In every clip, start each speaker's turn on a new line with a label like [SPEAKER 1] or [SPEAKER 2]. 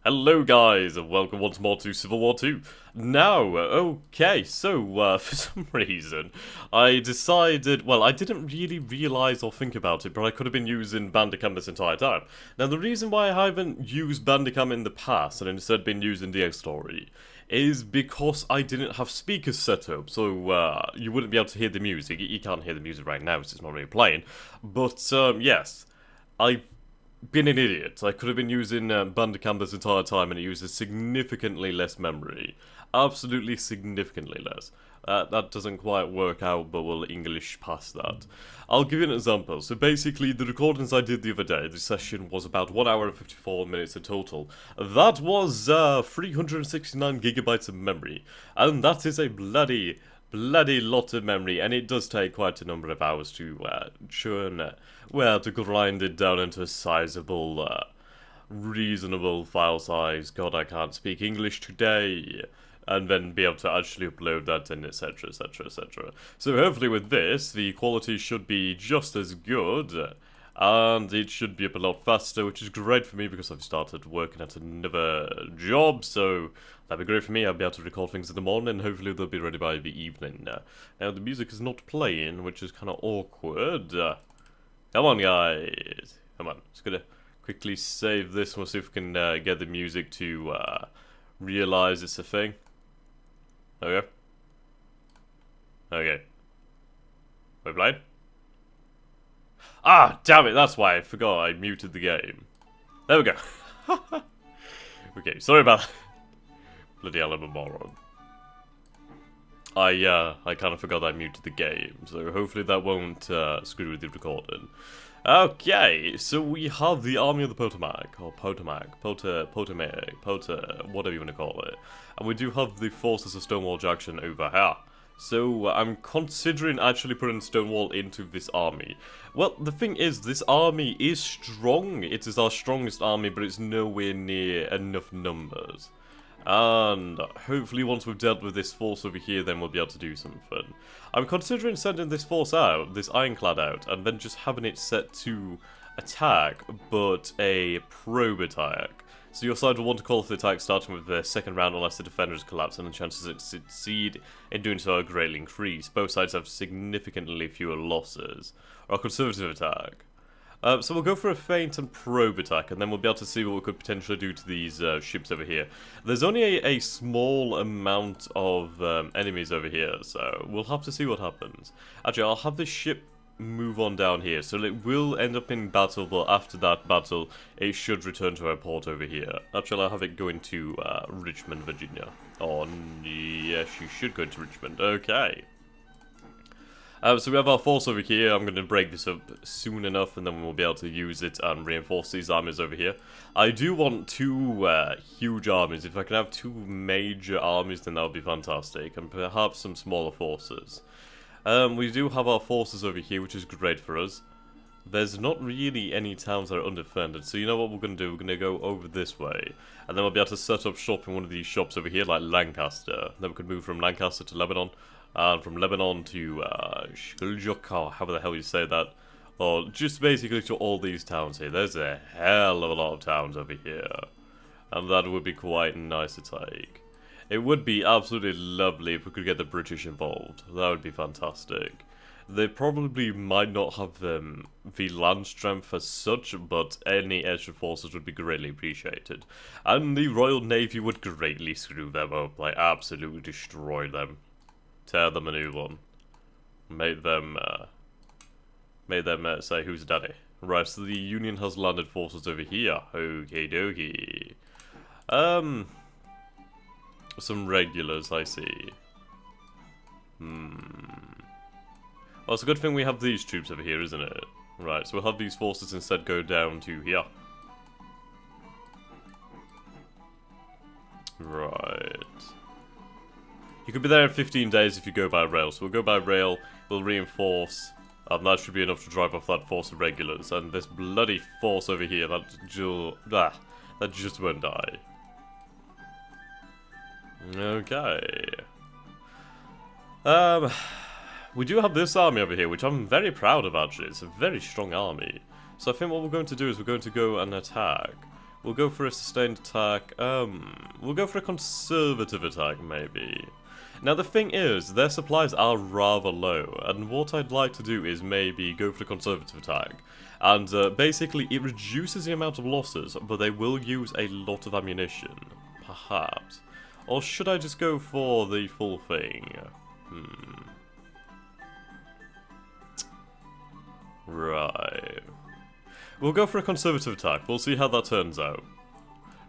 [SPEAKER 1] Hello guys, and welcome once more to Civil War 2. Now, okay, so, for some reason, I decided, well, I didn't really realise or think about it, but I could have been using Bandicam this entire time. Now, the reason why I haven't used Bandicam in the past, and instead been using the X-Story, is because I didn't have speakers set up, so, you wouldn't be able to hear the music. You can't hear the music right now, because it's not really playing. But, yes, I've been an idiot. I could have been using Bandicam this entire time and it uses significantly less memory. Absolutely significantly less. That doesn't quite work out, but we'll English past that. I'll give you an example. So basically, the recordings I did the other day, the session was about 1 hour and 54 minutes in total. That was 369 gigabytes of memory. And that is a bloody lot of memory, and it does take quite a number of hours to churn, well, to grind it down into a sizable, reasonable file size. God, I can't speak English today. And then be able to actually upload that and etc, etc, etc. So hopefully with this, the quality should be just as good, and it should be up a lot faster, which is great for me because I've started working at another job, so that'd be great for me. I'll be able to record things in the morning, and hopefully they'll be ready by the evening. Now the music is not playing, which is kind of awkward. Come on, guys. Come on. Just gonna quickly save this, and we'll see if we can get the music to realize it's a thing. Okay. Okay. We're playing? Ah, damn it, that's why I forgot I muted the game. There we go. Okay, sorry about that. Bloody hell, I'm a moron. I kind of forgot I muted the game, so hopefully that won't screw with the recording. Okay, so we have the Army of the Potomac, or Potomac, whatever you want to call it. And we do have the forces of Stonewall Jackson over here. So I'm considering actually putting Stonewall into this army. Well, the thing is, this army is strong. It is our strongest army, but it's nowhere near enough numbers. And hopefully once we've dealt with this force over here, then we'll be able to do something. I'm considering sending this force out, this ironclad out, and then just having it set to attack, but a probe attack. So your side will want to call for the attack starting with the second round unless the defenders collapse, and the chances of succeed in doing so are greatly increased. Both sides have significantly fewer losses. Or a conservative attack. So we'll go for a feint and probe attack, and then we'll be able to see what we could potentially do to these ships over here. There's only a small amount of enemies over here, so we'll have to see what happens. Actually, I'll have this ship move on down here, so it will end up in battle, but after that battle, it should return to our port over here. Actually, I'll have it going to Richmond, Virginia. Oh, yes, you should go to Richmond. Okay. So we have our force over here. I'm going to break this up soon enough, and then we'll be able to use it and reinforce these armies over here. I do want two huge armies. If I can have two major armies, then that would be fantastic, and perhaps some smaller forces. We do have our forces over here, which is great for us. There's not really any towns that are undefended, so you know what we're going to do? We're going to go over this way, and then we'll be able to set up shop in one of these shops over here, like Lancaster. Then we could move from Lancaster to Lebanon. And from Lebanon to Shkuljuk, or however the hell you say that, or just basically to all these towns here. There's a hell of a lot of towns over here, and that would be quite nice to take. It would be absolutely lovely if we could get the British involved. That would be fantastic. They probably might not have the land strength as such, but any extra forces would be greatly appreciated. And the Royal Navy would greatly screw them up, like absolutely destroy them. Tear them a new one. Made them say, who's daddy? Right, so the Union has landed forces over here. Okie dokie. Some regulars, I see. Well, it's a good thing we have these troops over here, isn't it? Right, so we'll have these forces instead go down to here. Right. You could be there in 15 days if you go by rail, so we'll go by rail, we'll reinforce, and that should be enough to drive off that force of regulars, and this bloody force over here, that just won't die. Okay. We do have this army over here, which I'm very proud of actually, it's a very strong army. So I think what we're going to do is we're going to go and attack. We'll go for a sustained attack. We'll go for a conservative attack, maybe. Now, the thing is, their supplies are rather low, and what I'd like to do is maybe go for the conservative attack. And basically, it reduces the amount of losses, but they will use a lot of ammunition. Perhaps. Or should I just go for the full thing? Right. We'll go for a conservative attack. We'll see how that turns out.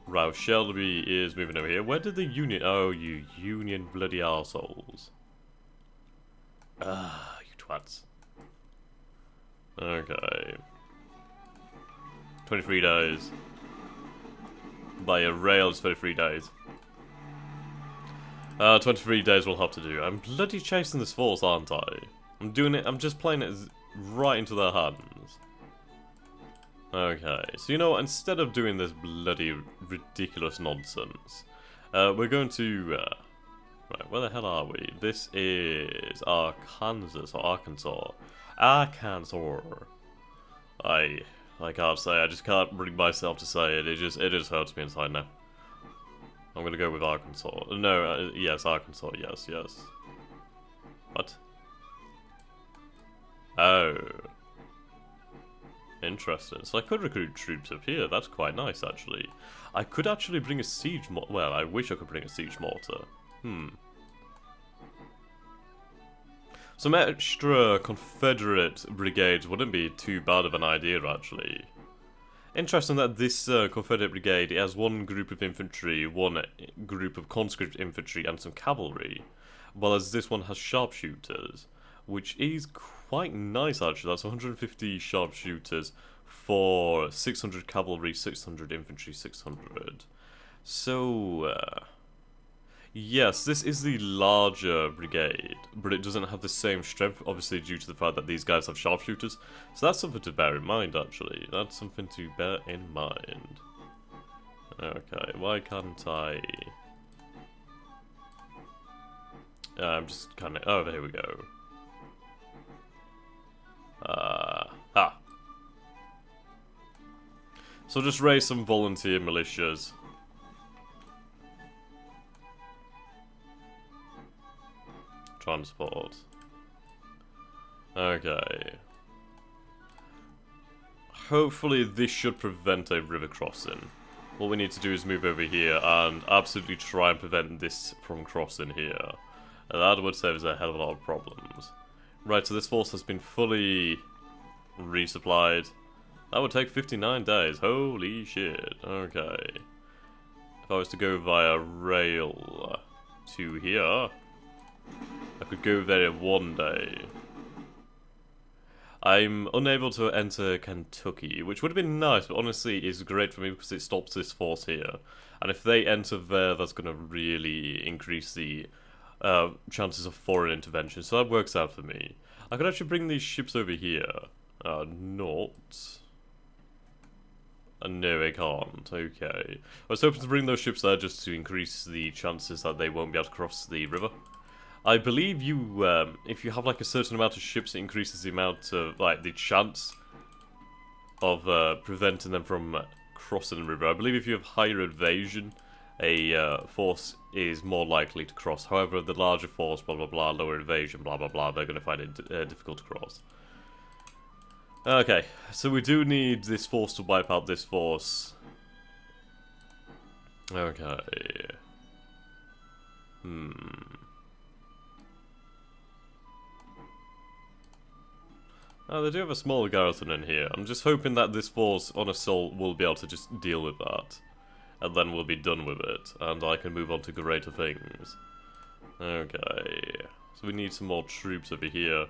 [SPEAKER 1] Right, Shelby is moving over here. Where did the Union... Oh, you Union bloody arseholes. Ah, you twats. Okay. 23 days. By a rail, it's 23 days. 23 days we'll have to do. I'm bloody chasing this force, aren't I? I'm doing it... I'm just playing it right into their hands. Okay, so you know what, instead of doing this bloody ridiculous nonsense, we're going to, right, where the hell are we? This is Arkansas, or Arkansas. Arkansas. I can't say, I just can't bring myself to say it, it just hurts me inside now. I'm gonna go with Arkansas. No, yes, Arkansas, yes. What? Oh. Interesting. So I could recruit troops up here. That's quite nice, actually. I could actually bring a siege mortar. Well, I wish I could bring a siege mortar. Some extra Confederate brigades wouldn't be too bad of an idea, actually. Interesting that this Confederate brigade has one group of infantry, one group of conscript infantry, and some cavalry, while as this one has sharpshooters, which is quite nice, actually. That's 150 sharpshooters for 600 cavalry, 600 infantry, 600. So, yes, this is the larger brigade, but it doesn't have the same strength, obviously due to the fact that these guys have sharpshooters. So that's something to bear in mind, actually. That's something to bear in mind. Okay, why can't I... I'm just kind of... Oh, there we go. So just raise some volunteer militias. Transport. Okay. Hopefully this should prevent a river crossing. What we need to do is move over here and absolutely try and prevent this from crossing here. And that would save us a hell of a lot of problems. Right, so this force has been fully resupplied. That would take 59 days. Holy shit. Okay. If I was to go via rail to here, I could go there in 1 day. I'm unable to enter Kentucky, which would have been nice, but honestly it's great for me because it stops this force here. And if they enter there, that's going to really increase the chances of foreign intervention, so that works out for me. I could actually bring these ships over here. Not... no, I can't. Okay. I was hoping to bring those ships there just to increase the chances that they won't be able to cross the river. I believe you, if you have like a certain amount of ships, it increases the amount of, like, the chance of preventing them from crossing the river. I believe if you have higher evasion, a force is more likely to cross. However, the larger force, blah blah blah, lower evasion, blah blah blah, they're going to find it difficult to cross. Okay, so we do need this force to wipe out this force. Okay. Oh, they do have a small garrison in here. I'm just hoping that this force on assault will be able to just deal with that. And then we'll be done with it, and I can move on to greater things. Okay. So we need some more troops over here.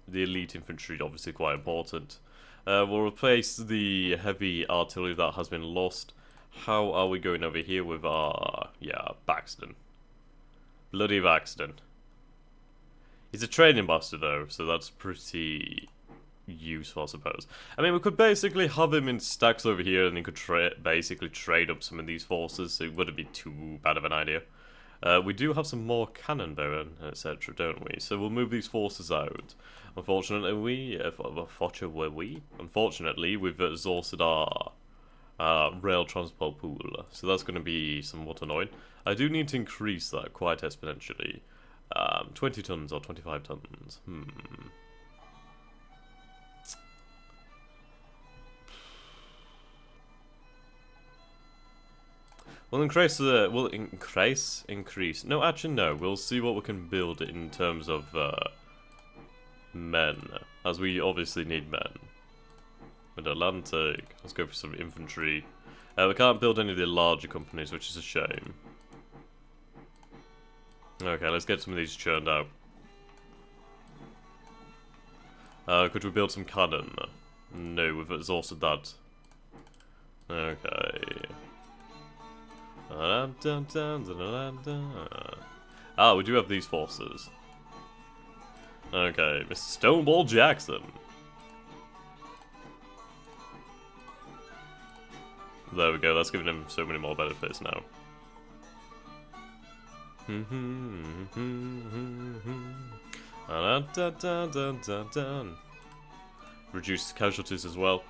[SPEAKER 1] The elite infantry, obviously quite important. We'll replace the heavy artillery that has been lost. How are we going over here with our... yeah, Baxton. Bloody Baxton. He's a training master though, so that's pretty useful, I suppose. I mean, we could basically have him in stacks over here, and he could basically trade up some of these forces, so it wouldn't be too bad of an idea. We do have some more cannon though, etc., don't we? So we'll move these forces out. Unfortunately, we've exhausted our rail transport pool, so that's going to be somewhat annoying. I do need to increase that quite exponentially. 20 tons or 25 tons. We'll increase. Increase. No, actually, no. We'll see what we can build in terms of men, as we obviously need men. Mid-Atlantic. Let's go for some infantry. We can't build any of the larger companies, which is a shame. Okay, let's get some of these churned out. Could we build some cannon? No, we've exhausted that. Okay. Ah, we do have these forces. Okay, Mr. Stonewall Jackson. There we go, that's giving him so many more benefits now. Reduce casualties as well.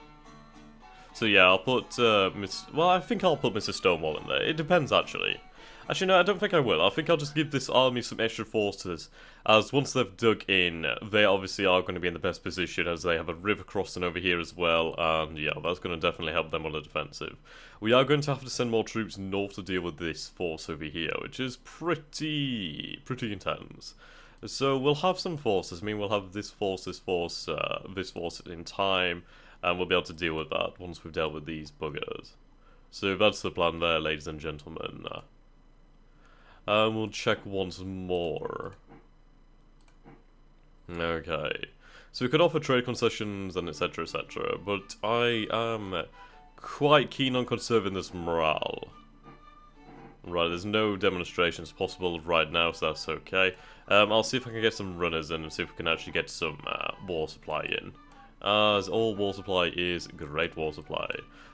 [SPEAKER 1] So yeah, I'll put well, I think I'll put Mr. Stonewall in there. It depends, actually. Actually, no, I don't think I will. I think I'll just give this army some extra forces, as once they've dug in, they obviously are going to be in the best position, as they have a river crossing over here as well, and yeah, that's going to definitely help them on the defensive. We are going to have to send more troops north to deal with this force over here, which is pretty intense. So we'll have some forces. I mean, we'll have this force in time, and we'll be able to deal with that once we've dealt with these buggers. So that's the plan there, ladies and gentlemen. We'll check once more. Okay. So we could offer trade concessions and etc, etc, but I am quite keen on conserving this morale. Right, there's no demonstrations possible right now, so that's okay. I'll see if I can get some runners in and see if we can actually get some war supply in. As all war supply is great war supply.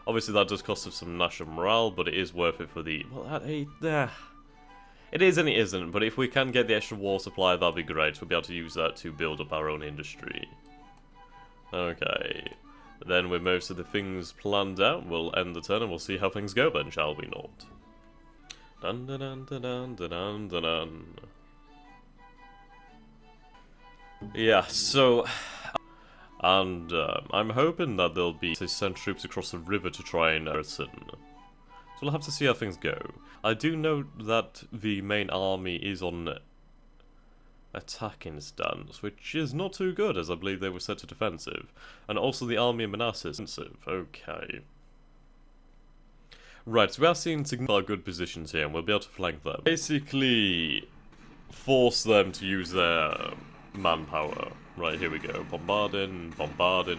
[SPEAKER 1] Obviously that does cost us some national morale, but it is worth it for the... well, it is and it isn't, but if we can get the extra war supply, that'll be great. We'll be able to use that to build up our own industry. Okay. Then with most of the things planned out, we'll end the turn and we'll see how things go then, shall we not? Dun dun dun dun dun dun dun dun. Yeah, so... and I'm hoping that they'll be to send troops across the river to try and garrison. So we'll have to see how things go. I do know that the main army is on attacking stance, which is not too good, as I believe they were set to defensive. And also the army of Manassas defensive. Okay. Right, so we are seeing significant good positions here, and we'll be able to flank them. Basically, force them to use their manpower. Right, here we go. Bombarding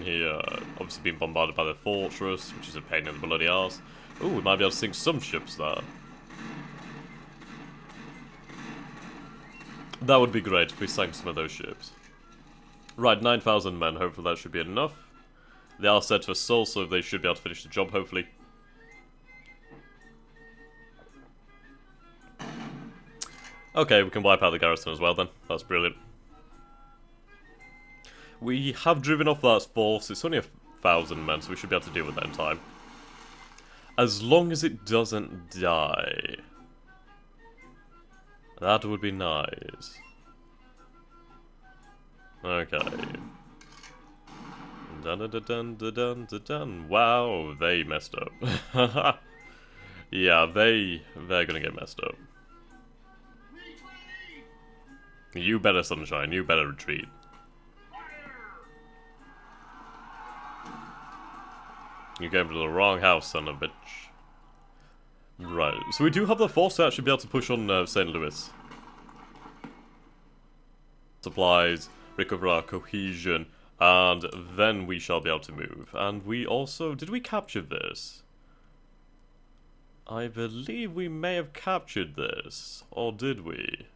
[SPEAKER 1] here. Obviously being bombarded by the fortress, which is a pain in the bloody arse. Ooh, we might be able to sink some ships there. That would be great if we sank some of those ships. Right, 9,000 men. Hopefully that should be enough. They are set to assault, so they should be able to finish the job, hopefully. Okay, we can wipe out the garrison as well then. That's brilliant. We have driven off that force. It's only 1,000 men, so we should be able to deal with that in time. As long as it doesn't die. That would be nice. Okay. Dun dun dun dun dun dun dun. Wow, they messed up. Yeah, they're gonna get messed up. You better, Sunshine. You better retreat. You came to the wrong house, son of a bitch. Right, so we do have the force to actually be able to push on St. Louis. Supplies, recover our cohesion, and then we shall be able to move. And we also... did we capture this? I believe we may have captured this. Or did we?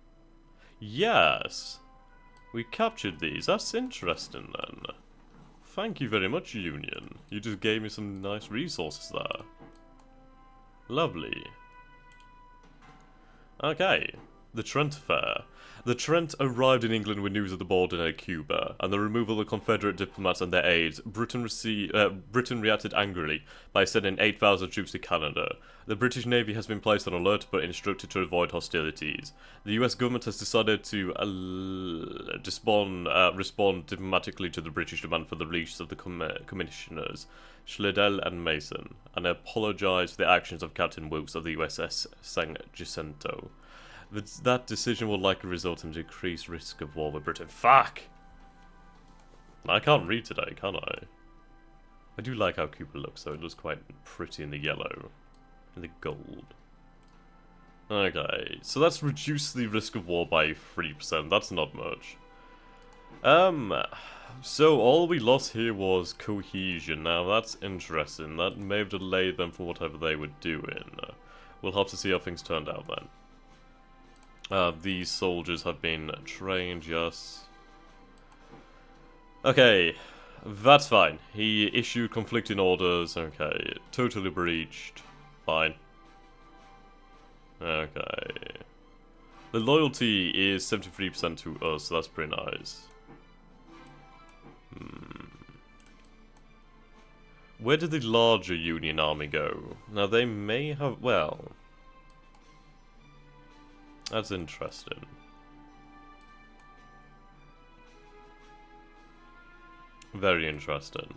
[SPEAKER 1] Yes! We captured these. That's interesting then. Thank you very much, Union. You just gave me some nice resources there. Lovely. Okay. The Trent Affair. The Trent arrived in England with news of the border near Cuba, and the removal of Confederate diplomats and their aides. Britain reacted angrily by sending 8,000 troops to Canada. The British Navy has been placed on alert but instructed to avoid hostilities. The US government has decided to respond diplomatically to the British demand for the release of the commissioners, Slidell and Mason, and apologised for the actions of Captain Wilkes of the USS San Jacinto. That decision will likely result in decreased risk of war with Britain. Fuck! I can't read today, can I? I do like how Cuba looks, though. It looks quite pretty in the yellow. And the gold. Okay, so that's reduced the risk of war by 3%. That's not much. So all we lost here was cohesion. Now that's interesting. That may have delayed them from whatever they were doing. We'll have to see how things turned out then. These soldiers have been trained, yes. Okay, that's fine. He issued conflicting orders, okay. Totally breached. Fine. Okay. The loyalty is 73% to us, so that's pretty nice. Where did the larger Union army go? Now they may have, well... That's interesting. Very interesting.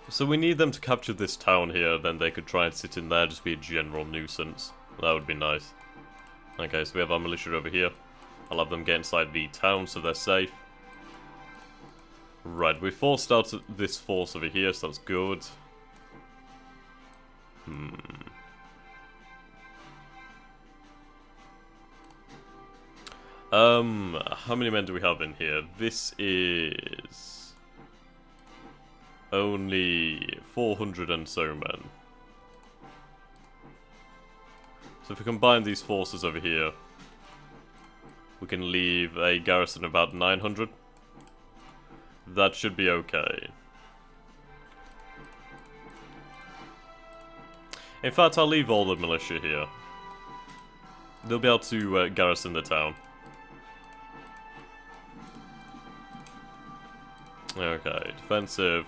[SPEAKER 1] So we need them to capture this town here, then they could try and sit in there, just be a general nuisance. That would be nice. Okay, so we have our militia over here. I'll have them get inside the town so they're safe. Right, we forced out this force over here, so that's good. How many men do we have in here? This is... only 400 and so men. So if we combine these forces over here, we can leave a garrison of about 900. That should be okay. In fact, I'll leave all the militia here. They'll be able to garrison the town. Okay, defensive.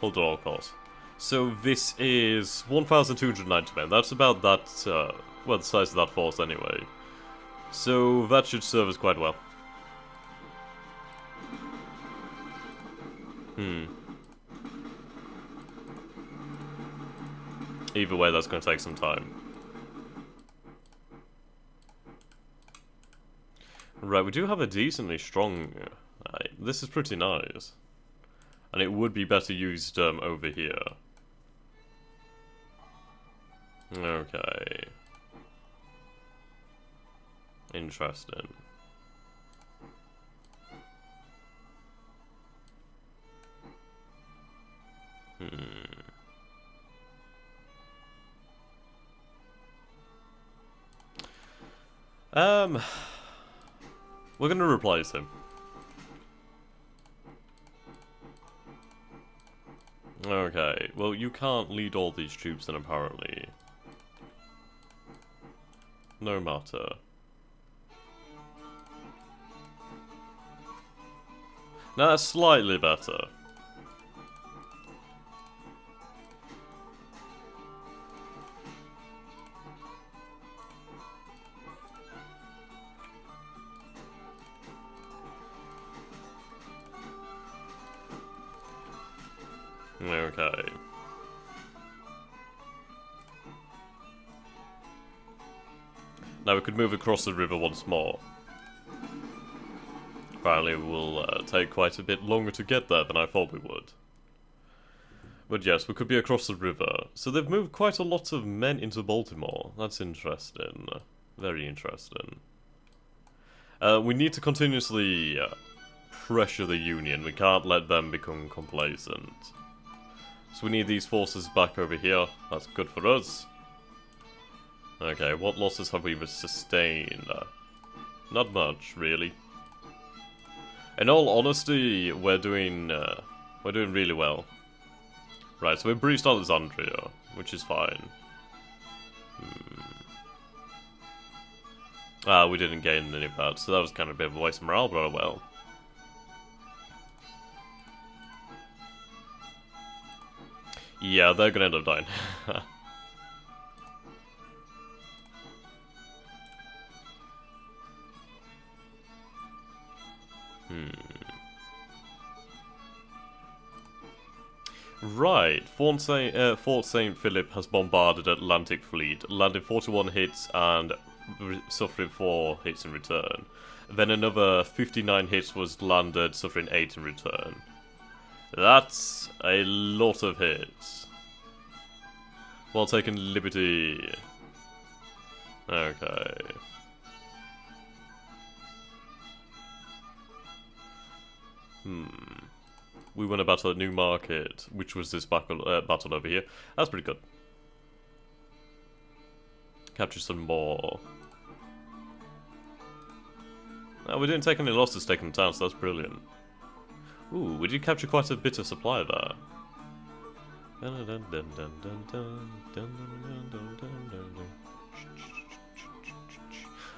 [SPEAKER 1] Hold at all costs. So this is 1,290 men. That's about that, well, the size of that force anyway. So that should serve us quite well. Either way, that's going to take some time. Right, we do have a decently strong... this is pretty nice. And it would be better used over here. Okay. Interesting. We're gonna replace him. Okay, well you can't lead all these troops then apparently. No matter. Now that's slightly better. Okay. Now we could move across the river once more. Apparently it will take quite a bit longer to get there than I thought we would. But yes, we could be across the river. So they've moved quite a lot of men into Baltimore. That's interesting. Very interesting. We need to continuously pressure the Union. We can't let them become complacent. So we need these forces back over here. That's good for us. Okay, what losses have we sustained? Not much, really. In all honesty, we're doing really well. Right, so we breached Alexandria, which is fine. Ah, we didn't gain any of that, so that was kind of a bit of a waste of morale, but oh well. Yeah, they're gonna end up dying. Right, Fort St. Philip has bombarded Atlantic Fleet, landed 41 hits and suffering 4 hits in return. Then another 59 hits was landed, suffering 8 in return. That's a lot of hits. While taking Liberty. Okay. We won a battle at New Market, which was this battle over here. That's pretty good. Capture some more. Oh, we didn't take any losses taking the town, so that's brilliant. Ooh, we did capture quite a bit of supply there.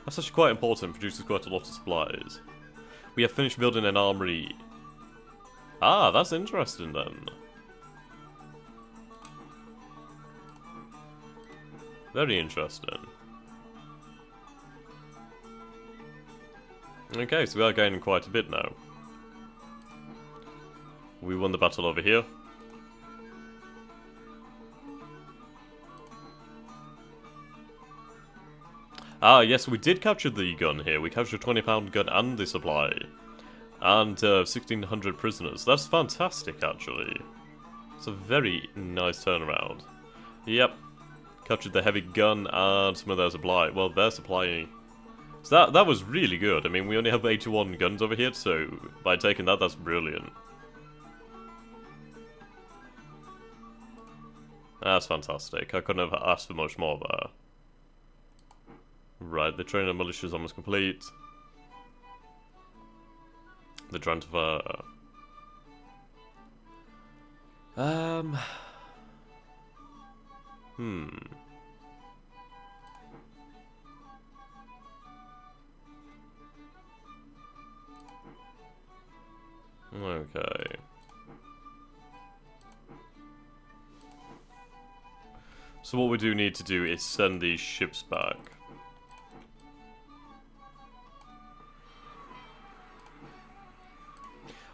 [SPEAKER 1] That's actually quite important, produces quite a lot of supplies. We have finished building an armory. Ah, that's interesting then. Very interesting. Okay, so we are gaining quite a bit now. We won the battle over here. Ah, yes, we did capture the gun here. We captured a 20-pound gun and the supply. And 1,600 prisoners. That's fantastic, actually. It's a very nice turnaround. Yep. Captured the heavy gun and some of their supply. Well, their supply. So that was really good. I mean, we only have 81 guns over here, so by taking that, that's brilliant. That's fantastic. I couldn't have asked for much more there. Right, the training of militia is almost complete. The transfer. Okay. So what we do need to do is send these ships back.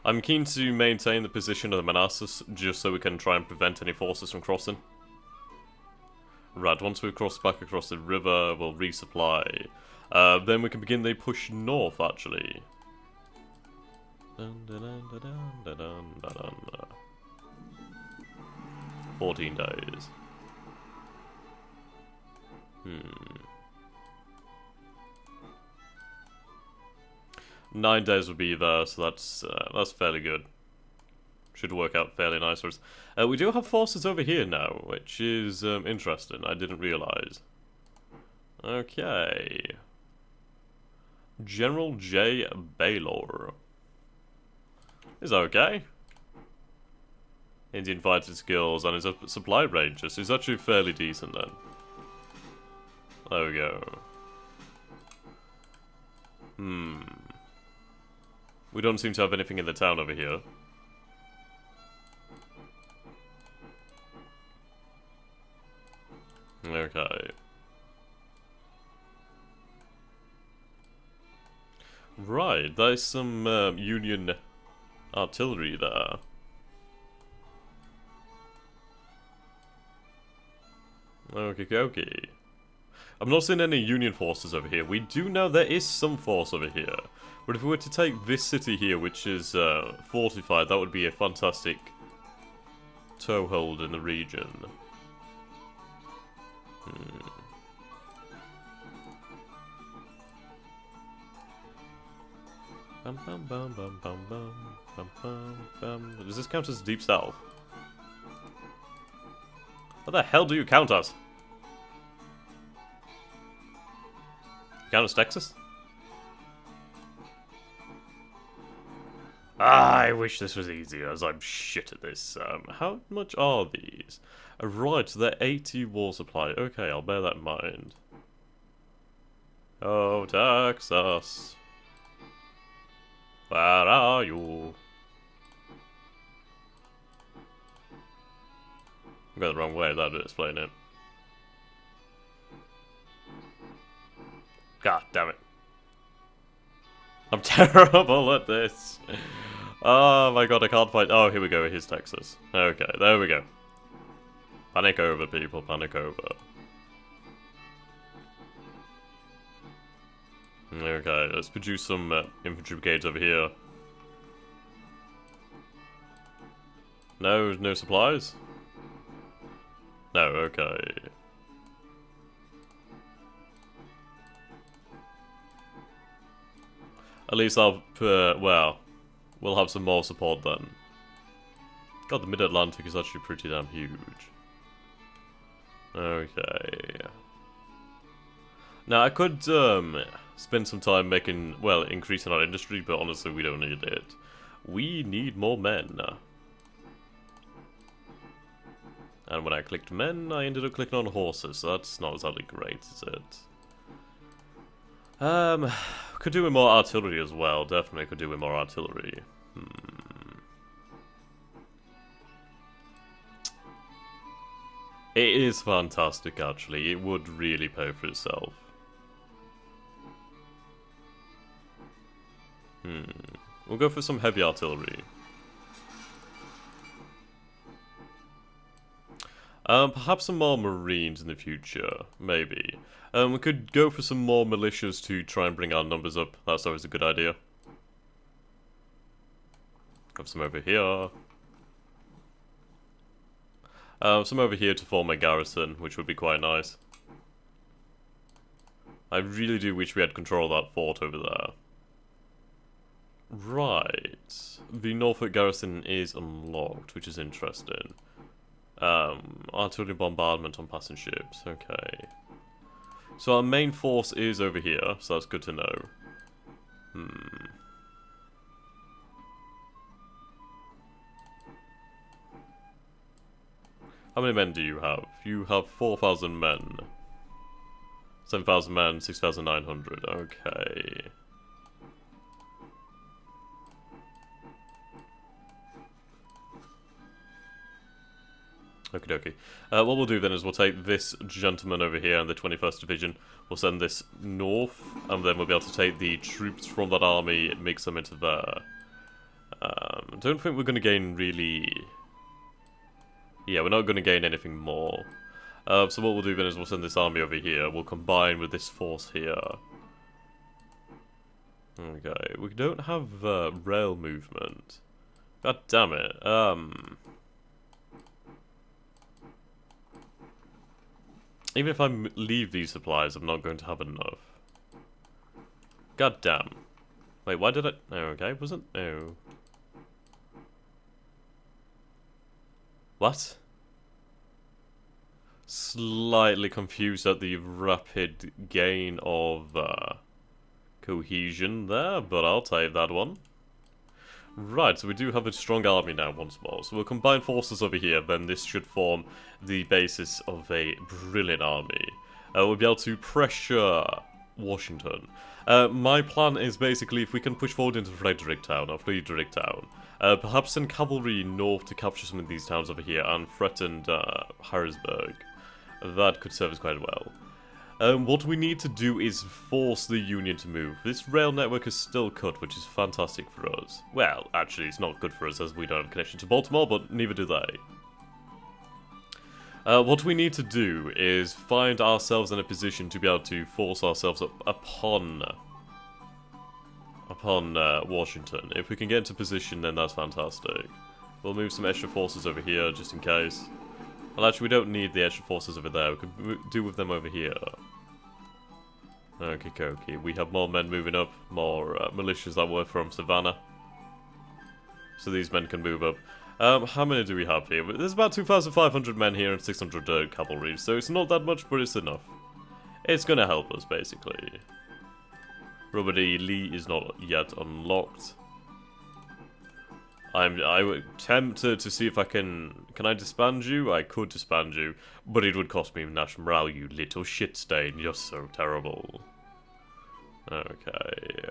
[SPEAKER 1] I'm keen to maintain the position of the Manassas, just so we can try and prevent any forces from crossing. Right, once we've crossed back across the river, we'll resupply. Then we can begin the push north, actually. 14 days. 9 days would be there, so that's fairly good. Should work out fairly nice for us. We do have forces over here now, which is interesting. I didn't realise. Okay. General J. Baylor. Is okay. Indian fighting skills and his supply ranges. He's actually fairly decent then. There we go. We don't seem to have anything in the town over here. Okay. Right, there's some Union artillery there. Okay. I'm not seeing any Union forces over here. We do know there is some force over here. But if we were to take this city here, which is fortified, that would be a fantastic toehold in the region. Does this count as Deep South? What the hell do you count as? Count as Texas? I wish this was easier, as I'm shit at this. How much are these? Right, so they're 80 war supply. Okay, I'll bear that in mind. Oh, Texas. Where are you? I got the wrong way, that would explain it. God damn it. I'm terrible at this. Oh my god, I can't find... Oh, here we go, here's Texas. Okay, there we go. Panic over, people, panic over. Okay, let's produce some infantry brigades over here. No supplies? No, okay. At least I'll, well, we'll have some more support then. God, the Mid-Atlantic is actually pretty damn huge. Okay. Now, I could, spend some time making, well, increasing our industry, but honestly, we don't need it. We need more men. And when I clicked men, I ended up clicking on horses, so that's not exactly great, is it? Could do with more artillery as well, definitely could do with more artillery. It is fantastic, actually, it would really pay for itself. We'll go for some heavy artillery. Perhaps some more marines in the future, maybe. We could go for some more militias to try and bring our numbers up, that's always a good idea. Have some over here. Some over here to form a garrison, which would be quite nice. I really do wish we had control of that fort over there. Right. The Norfolk garrison is unlocked, which is interesting. Artillery bombardment on passing ships, okay. So our main force is over here, so that's good to know. How many men do you have? You have 4,000 men. 7,000 men, 6,900, okay. Okie dokie. What we'll do then is we'll take this gentleman over here in the 21st Division. We'll send this north, and then we'll be able to take the troops from that army and mix them into there. Don't think we're going to gain really... Yeah, we're not going to gain anything more. So what we'll do then is we'll send this army over here. We'll combine with this force here. Okay, we don't have rail movement. God damn it. Even if I leave these supplies, I'm not going to have enough. God damn. Wait, why did I... Oh, okay, wasn't... Oh. What? Slightly confused at the rapid gain of cohesion there, but I'll take that one. Right, so we do have a strong army now once more. So we'll combine forces over here, then this should form the basis of a brilliant army. We'll be able to pressure Washington. My plan is basically if we can push forward into Fredericktown, or Friedrichtown, perhaps send cavalry north to capture some of these towns over here and threaten Harrisburg. That could serve us quite well. What we need to do is force the Union to move. This rail network is still cut, which is fantastic for us. Well, actually, it's not good for us as we don't have a connection to Baltimore, but neither do they. What we need to do is find ourselves in a position to be able to force ourselves up upon Washington. If we can get into position, then that's fantastic. We'll move some extra forces over here, just in case. Well, actually, we don't need the extra forces over there. We could do with them over here. Okay. We have more men moving up, more militias that were from Savannah. So these men can move up. How many do we have here? There's about 2,500 men here and 600 cavalry, so it's not that much, but it's enough. It's gonna help us, basically. Robert E. Lee is not yet unlocked. I would tempted to see if I can I disband you? I could disband you, but it would cost me national morale, you little shit stain. You're so terrible. Okay.